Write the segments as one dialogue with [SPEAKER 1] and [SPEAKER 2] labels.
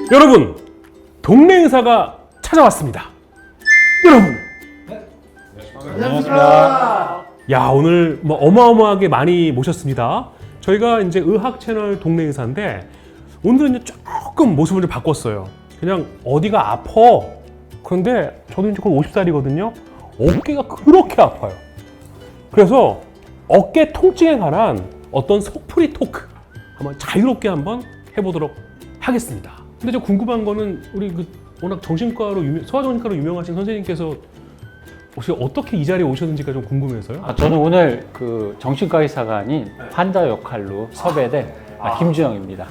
[SPEAKER 1] 여러분, 동네 의사가 찾아왔습니다. 여러분.
[SPEAKER 2] 안녕하십니까.
[SPEAKER 1] 야, 오늘 뭐 어마어마하게 많이 모셨습니다. 저희가 이제 의학 채널 동네 의사인데 오늘은 이제 조금 모습을 좀 바꿨어요. 그냥 어디가 아파. 그런데 저도 이제 거의 50살이거든요. 어깨가 그렇게 아파요. 그래서 어깨 통증에 관한 어떤 속풀이 토크 한번 자유롭게 한번 해보도록 하겠습니다. 근데 저 궁금한 거는 우리 워낙 정신과로 소아정신과로 유명하신 선생님께서 혹시 어떻게 이 자리에 오셨는지가 좀 궁금해서요.
[SPEAKER 2] 저는 오늘 그 정신과 의사가 아닌 환자 역할로 섭외된 김주영입니다.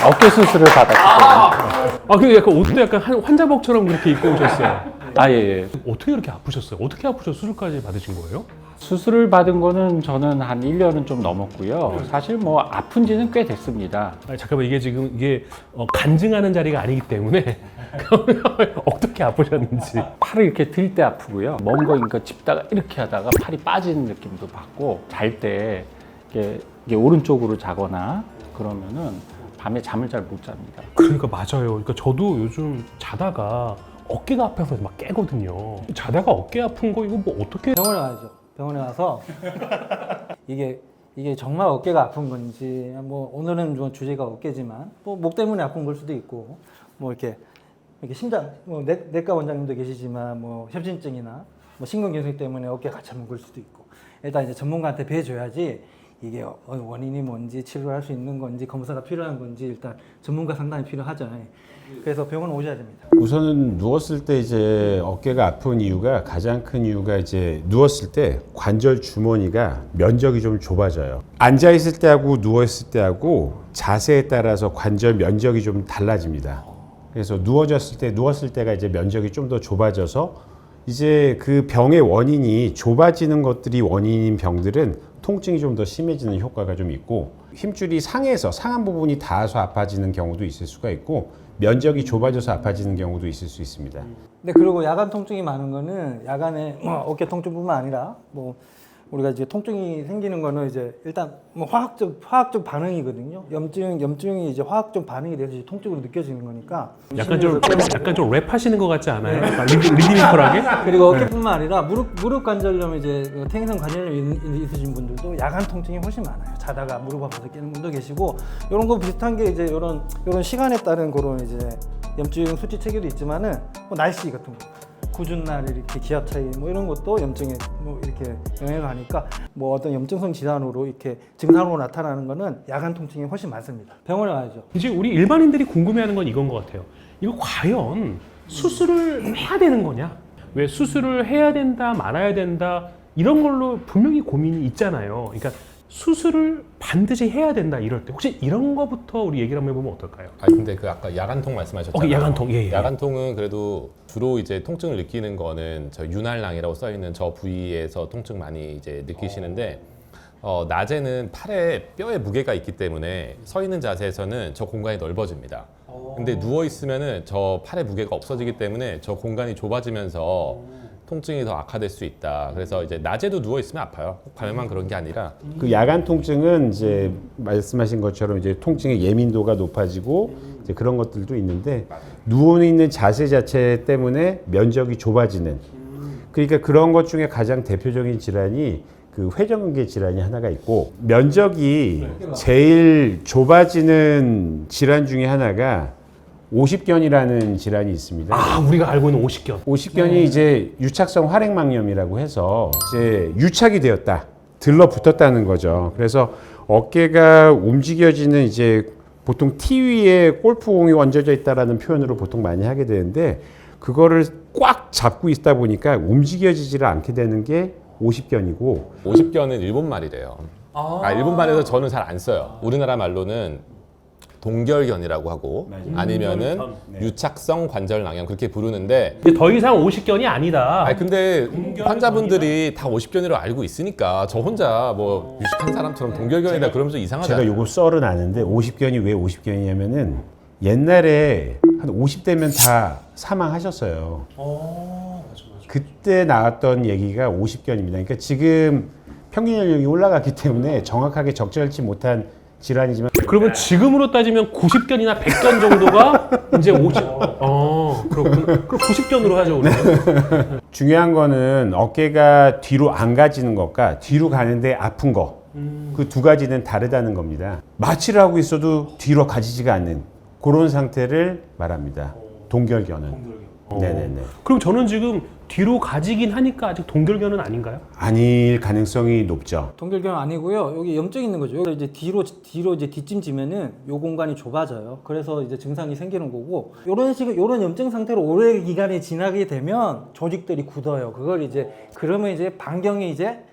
[SPEAKER 2] 어깨 수술을 받았기 때문에.
[SPEAKER 1] 근데 약간 옷도 약간 환자복처럼 그렇게 입고 오셨어요.
[SPEAKER 2] 예.
[SPEAKER 1] 어떻게 그렇게 아프셨어요? 어떻게 아프셔서 수술까지 받으신 거예요?
[SPEAKER 2] 수술을 받은 거는 저는 한 1년은 좀 넘었고요. 사실 뭐 아픈 지는 꽤 됐습니다.
[SPEAKER 1] 잠깐만, 이게 간증하는 자리가 아니기 때문에 어떻게 아프셨는지.
[SPEAKER 2] 팔을 이렇게 들 때 아프고요. 먼 거니까 짚다가 이렇게 하다가 팔이 빠지는 느낌도 받고, 잘 때 이게 오른쪽으로 자거나 그러면은 밤에 잠을 잘 못 잡니다.
[SPEAKER 1] 그러니까 맞아요. 그러니까 저도 요즘 자다가 어깨가 아파서 막 깨거든요. 자다가 어깨 아픈 거 이거 뭐 어떻게?
[SPEAKER 3] 병원에 가야죠. 병원에 가서 이게 정말 어깨가 아픈 건지, 뭐 오늘은 좀 주제가 어깨지만 뭐 목 때문에 아픈 걸 수도 있고, 뭐 이렇게 심장, 뭐 내과 원장님도 계시지만 뭐 협심증이나 뭐 신경경색 때문에 어깨 같이 아픈 걸 수도 있고, 일단 이제 전문가한테 뵈줘야지 이게 원인이 뭔지 치료할 수 있는 건지 검사가 필요한 건지 일단 전문가 상담이 필요하죠. 그래서 병원 오셔야 됩니다.
[SPEAKER 4] 우선은 누웠을 때 이제 어깨가 아픈 이유가, 가장 큰 이유가 이제 누웠을 때 관절 주머니가 면적이 좀 좁아져요. 앉아 있을 때하고 누워 있을 때하고 자세에 따라서 관절 면적이 좀 달라집니다. 그래서 누웠을 때가 이제 면적이 좀 더 좁아져서 이제 그 병의 원인이 좁아지는 것들이 원인인 병들은 통증이 좀 더 심해지는 효과가 좀 있고, 힘줄이 상한 부분이 닿아서 아파지는 경우도 있을 수가 있고, 면적이 좁아져서 아파지는 경우도 있을 수 있습니다.
[SPEAKER 3] 네, 그리고 야간 통증이 많은 거는 야간에 어깨 통증뿐만 아니라 뭐 우리가 이제 통증이 생기는 거는 이제 일단 뭐 화학적 반응이거든요. 염증이 이제 화학적 반응이 돼서 이제 통증으로 느껴지는 거니까.
[SPEAKER 1] 약간 좀 랩하시는 것 같지 않아요? 리드미컬하게?
[SPEAKER 3] 그리고 어깨뿐만 아니라 무릎 관절염, 이제 퇴행성 관절염 있으신 분들도 야간 통증이 훨씬 많아요. 자다가 무릎 아파서 깨는 분도 계시고, 이런 거 비슷한 게 이제 이런 시간에 따른 그런 이제 염증 수치 체계도 있지만은 뭐 날씨 같은 거, 궂은 날 이렇게 기압 차이 뭐 이런 것도 염증에 뭐 이렇게 영향을 하니까, 뭐 어떤 염증성 질환으로 이렇게 증상으로 나타나는 거는 야간 통증이 훨씬 많습니다. 병원에 가야죠.
[SPEAKER 1] 이제 우리 일반인들이 궁금해하는 건 이건 것 같아요. 이거 과연 수술을 해야 되는 거냐? 왜 수술을 해야 된다, 말아야 된다, 이런 걸로 분명히 고민이 있잖아요. 그러니까 수술을 반드시 해야 된다 이럴 때 혹시 이런 거부터 우리 얘기를 한번 해보면 어떨까요?
[SPEAKER 5] 근데 그 아까 야간통 말씀하셨잖아요.
[SPEAKER 1] 야간통, 예.
[SPEAKER 5] 야간통은 그래도 주로 이제 통증을 느끼는 거는 저 윤활낭이라고 써 있는 저 부위에서 통증 많이 이제 느끼시는데, 낮에는 팔에 뼈에 무게가 있기 때문에 서 있는 자세에서는 저 공간이 넓어집니다. 근데 누워 있으면은 저 팔에 무게가 없어지기 때문에 저 공간이 좁아지면서 통증이 더 악화될 수 있다. 그래서 이제 낮에도 누워 있으면 아파요. 꼭 밤에만 그런 게 아니라.
[SPEAKER 4] 그 야간 통증은 이제 말씀하신 것처럼 이제 통증의 예민도가 높아지고 이제 그런 것들도 있는데, 누워 있는 자세 자체 때문에 면적이 좁아지는, 그러니까 그런 것 중에 가장 대표적인 질환이 그 회전근개 질환이 하나가 있고, 면적이 제일 좁아지는 질환 중에 하나가 오십견이라는 질환이 있습니다.
[SPEAKER 1] 우리가 알고 있는 오십견.
[SPEAKER 4] 오십견이 이제 유착성 활액망염이라고 해서 이제 유착이 되었다, 들러붙었다는 거죠. 그래서 어깨가 움직여지는, 이제 보통 티 위에 골프공이 얹어져 있다라는 표현으로 보통 많이 하게 되는데, 그거를 꽉 잡고 있다 보니까 움직여지지를 않게 되는 게 오십견이고.
[SPEAKER 5] 오십견은 일본 말이래요. 일본 말에서 저는 잘 안 써요. 우리나라 말로는 동결견이라고 하고, 아니면은 유착성 관절낭염 그렇게 부르는데,
[SPEAKER 1] 이제 더 이상 오십견이 아니다.
[SPEAKER 5] 근데 환자분들이 다 오십견이라고 알고 있으니까 저 혼자 뭐 유식한 사람처럼 동결견이다 그러면서 이상하잖아요.
[SPEAKER 4] 제가 요거 썰은 아는데, 오십견이 왜 오십견이냐면은 옛날에 한 50대면 다 사망하셨어요. 맞아. 그때 나왔던 얘기가 오십견입니다. 그러니까 지금 평균 연령이 올라갔기 때문에 정확하게 적절치 못한 질환이지만
[SPEAKER 1] 그러면 지금으로 따지면 90견이나 100견 정도가 이제 50. 그렇군. 그럼 90견으로 하죠, 우리.
[SPEAKER 4] 중요한 거는 어깨가 뒤로 안 가지는 것과 뒤로 가는데 아픈 거. 그 두 가지는 다르다는 겁니다. 마취를 하고 있어도 뒤로 가지지가 않는 그런 상태를 말합니다. 동결견은. 네네네.
[SPEAKER 1] 그럼 저는 지금 뒤로 가지긴 하니까 아직 동결견은 아닌가요?
[SPEAKER 4] 아닐 가능성이 높죠.
[SPEAKER 3] 동결견 아니고요. 여기 염증이 있는 거죠. 여기 이제 뒤로 이제 뒷짐지면은 요 공간이 좁아져요. 그래서 이제 증상이 생기는 거고, 요런 염증 상태로 오래 기간이 지나게 되면 조직들이 굳어요. 그걸 이제 그러면 이제 반경이 이제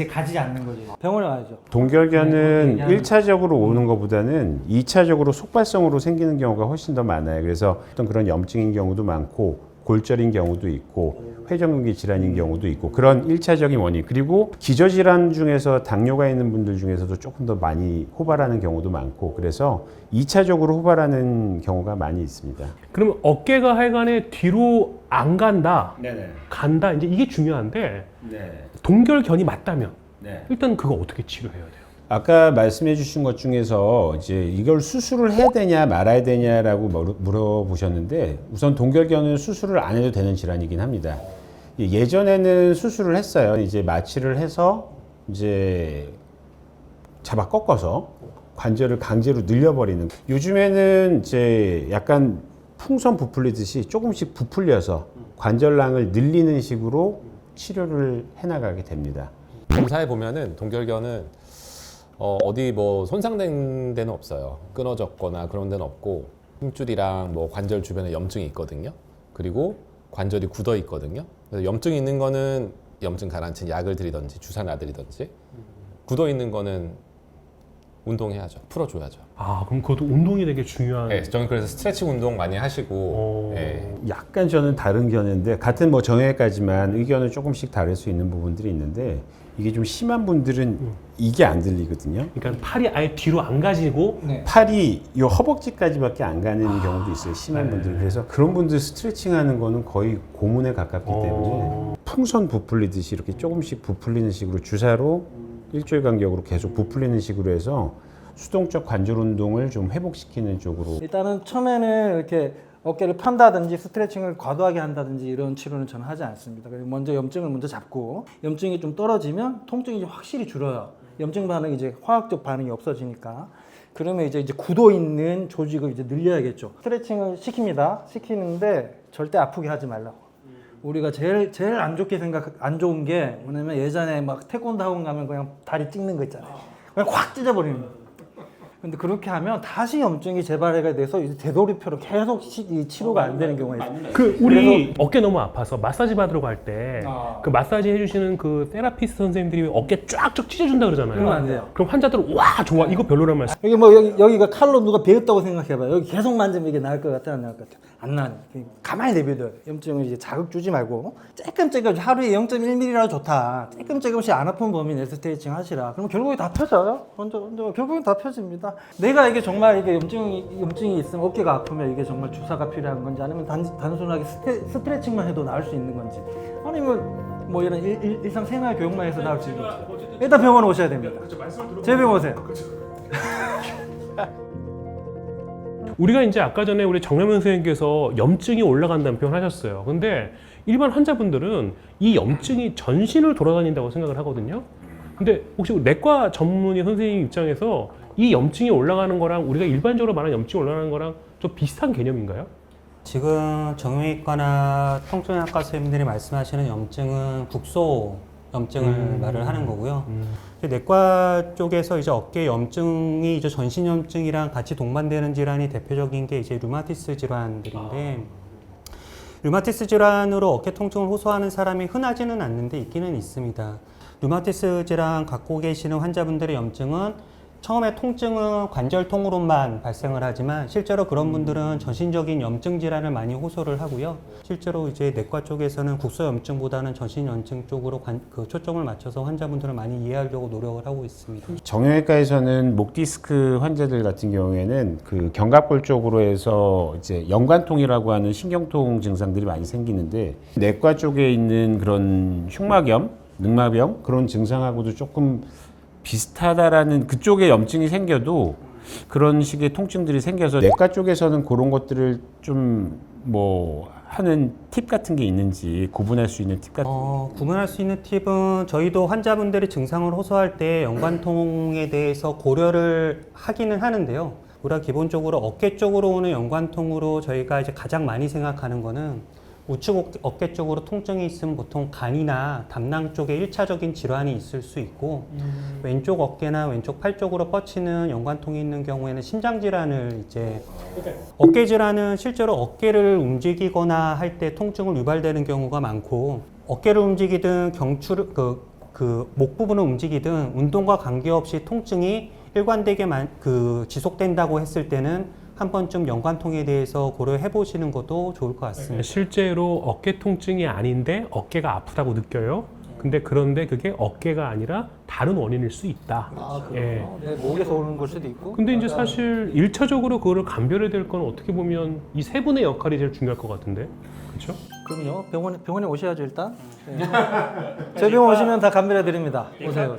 [SPEAKER 3] 가지 않는 거죠. 병원에 와야죠.
[SPEAKER 4] 동결견은
[SPEAKER 3] 네,
[SPEAKER 4] 1차적으로 오는 것보다는 2차적으로 속발성으로 생기는 경우가 훨씬 더 많아요. 그래서 어떤 그런 염증인 경우도 많고 골절인 경우도 있고 회전근개 질환인 경우도 있고 그런 1차적인 원인. 그리고 기저질환 중에서 당뇨가 있는 분들 중에서도 조금 더 많이 호발하는 경우도 많고 그래서 2차적으로 호발하는 경우가 많이 있습니다.
[SPEAKER 1] 그러면 어깨가 하여간에 뒤로 안 간다,
[SPEAKER 4] 네네.
[SPEAKER 1] 간다, 이제 이게 중요한데
[SPEAKER 4] 네.
[SPEAKER 1] 동결견이 맞다면
[SPEAKER 4] 네.
[SPEAKER 1] 일단 그거 어떻게 치료해야 돼요?
[SPEAKER 4] 아까 말씀해 주신 것 중에서 이제 이걸 수술을 해야 되냐 말아야 되냐라고 물어보셨는데 우선 동결견은 수술을 안 해도 되는 질환이긴 합니다. 예전에는 수술을 했어요. 이제 마취를 해서 이제 잡아 꺾어서 관절을 강제로 늘려버리는. 요즘에는 이제 약간 풍선 부풀리듯이 조금씩 부풀려서 관절낭을 늘리는 식으로 치료를 해나가게 됩니다.
[SPEAKER 5] 검사해 보면은 동결견은 어디 뭐 손상된 데는 없어요. 끊어졌거나 그런 데는 없고 힘줄이랑 뭐 관절 주변에 염증이 있거든요. 그리고 관절이 굳어 있거든요. 그래서 염증이 있는 거는 염증 가라앉힌 약을 드리든지 주사 놔드리든지 굳어 있는 거는 운동해야죠. 풀어줘야죠.
[SPEAKER 1] 그럼 그것도 운동이 되게 중요한.
[SPEAKER 5] 네, 저는 그래서 스트레칭 운동 많이 하시고 네.
[SPEAKER 4] 약간 저는 다른 견해인데 같은 뭐 정형외과지만 의견은 조금씩 다를 수 있는 부분들이 있는데 이게 좀 심한 분들은 이게 안 들리거든요.
[SPEAKER 1] 그러니까 팔이 아예 뒤로 안 가지고
[SPEAKER 4] 팔이 요 허벅지까지밖에 안 가는 경우도 있어요. 심한 분들. 그래서 그런 분들 스트레칭 하는 거는 거의 고문에 가깝기 때문에 풍선 부풀리듯이 이렇게 조금씩 부풀리는 식으로 주사로 일주일 간격으로 계속 부풀리는 식으로 해서 수동적 관절 운동을 좀 회복시키는 쪽으로.
[SPEAKER 3] 일단은 처음에는 이렇게 어깨를 편다든지 스트레칭을 과도하게 한다든지 이런 치료는 저는 하지 않습니다. 그리고 먼저 염증을 먼저 잡고 염증이 좀 떨어지면 통증이 확실히 줄어요. 염증 반응이 이제 화학적 반응이 없어지니까. 그러면 이제 굳어 있는 조직을 이제 늘려야겠죠. 스트레칭을 시키는데 절대 아프게 하지 말라고. 우리가 제일 안 좋은 게 뭐냐면 예전에 막 태권도 학원 가면 그냥 다리 찍는 거 있잖아요. 그냥 확 찢어버리는 거. 근데 그렇게 하면 다시 염증이 재발해가 돼서 이제 되돌이표로 계속 이 치료가 안 되는 경우가 있어요.
[SPEAKER 1] 우리 어깨 너무 아파서 마사지 받으러 갈 때 그 마사지 해주시는 그 세라피스트 선생님들이 어깨 쫙쫙 찢어준다 그러잖아요.
[SPEAKER 3] 그러면 안 돼요.
[SPEAKER 1] 그럼 환자들은 와 좋아 이거 별로란 말씀.
[SPEAKER 3] 여기 뭐 여기가 칼로 누가 베었다고 생각해봐요. 여기 계속 만지면 이게 나을 것 같아, 안 나을 것 같아? 안 나요. 가만히 내버려요. 염증을 이제 자극 주지 말고 조금 하루에 0.1mm라도 좋다. 조금씩 안 아픈 범위 내에서 스트레칭 하시라. 그럼 결국에 다 펴져요. 먼저 결국엔 다 펴집니다. 내가 이게 정말 이게 염증이 있으면 어깨가 아프면 이게 정말 주사가 필요한 건지 아니면 단순하게 스트레칭만 해도 나을 수 있는 건지 아니면 뭐 이런 일상생활 교육만 해서 나을 수 있는 건지 일단 병원에 오셔야 됩니다. 제 병원 오세요.
[SPEAKER 1] 우리가 이제 아까 전에 우리 정남현 선생님께서 염증이 올라간다는 표현 하셨어요. 근데 일반 환자분들은 이 염증이 전신을 돌아다닌다고 생각을 하거든요. 근데 혹시 내과 전문의 선생님 입장에서 이 염증이 올라가는 거랑 우리가 일반적으로 말하는 염증이 올라가는 거랑 좀 비슷한 개념인가요?
[SPEAKER 6] 지금 정형외과나 통증학과 선생님들이 말씀하시는 염증은 국소 염증을 말을 하는 거고요. 내과 쪽에서 이제 어깨 염증이 이제 전신 염증이랑 같이 동반되는 질환이 대표적인 게 이제 류마티스 질환들인데, 류마티스 질환으로 어깨 통증을 호소하는 사람이 흔하지는 않는데 있기는 있습니다. 류마티스 질환 갖고 계시는 환자분들의 염증은 처음에 통증은 관절통으로만 발생을 하지만 실제로 그런 분들은 전신적인 염증 질환을 많이 호소를 하고요. 실제로 이제 내과 쪽에서는 국소염증보다는 전신염증 쪽으로 초점을 맞춰서 환자분들을 많이 이해하려고 노력을 하고 있습니다.
[SPEAKER 4] 정형외과에서는 목 디스크 환자들 같은 경우에는 그 견갑골 쪽으로 해서 이제 연관통이라고 하는 신경통 증상들이 많이 생기는데 내과 쪽에 있는 그런 흉막염, 늑막염 그런 증상하고도 조금 비슷하다라는 그쪽에 염증이 생겨도 그런 식의 통증들이 생겨서 내과 쪽에서는 그런 것들을 좀 뭐 하는 팁 같은 게 있는지 구분할 수 있는 팁 같은
[SPEAKER 6] 구분할 수 있는 팁은 저희도 환자분들이 증상을 호소할 때 연관통에 대해서 고려를 하기는 하는데요. 우리가 기본적으로 어깨 쪽으로 오는 연관통으로 저희가 이제 가장 많이 생각하는 거는 우측 어깨 쪽으로 통증이 있으면 보통 간이나 담낭 쪽에 1차적인 질환이 있을 수 있고 왼쪽 어깨나 왼쪽 팔 쪽으로 뻗치는 연관통이 있는 경우에는 심장 질환을 이제 어깨 질환은 실제로 어깨를 움직이거나 할 때 통증을 유발되는 경우가 많고 어깨를 움직이든 경추를 그 목 부분을 움직이든 운동과 관계없이 통증이 일관되게 지속된다고 했을 때는 한 번쯤 연관통에 대해서 고려해 보시는 것도 좋을 것 같습니다.
[SPEAKER 1] 실제로 어깨 통증이 아닌데 어깨가 아프다고 느껴요. 근데 그런데 그게 어깨가 아니라 다른 원인일 수 있다. 예.
[SPEAKER 3] 네, 목에서 오는 걸 수도 있고.
[SPEAKER 1] 근데 이제 사실 1차적으로 그거를 감별해야 될 건 어떻게 보면 이 세 분의 역할이 제일 중요할 것 같은데. 그렇죠?
[SPEAKER 3] 그럼요. 병원에 오셔야죠 일단. 네. 저희 병원 오시면 다 감별해 드립니다. 오세요.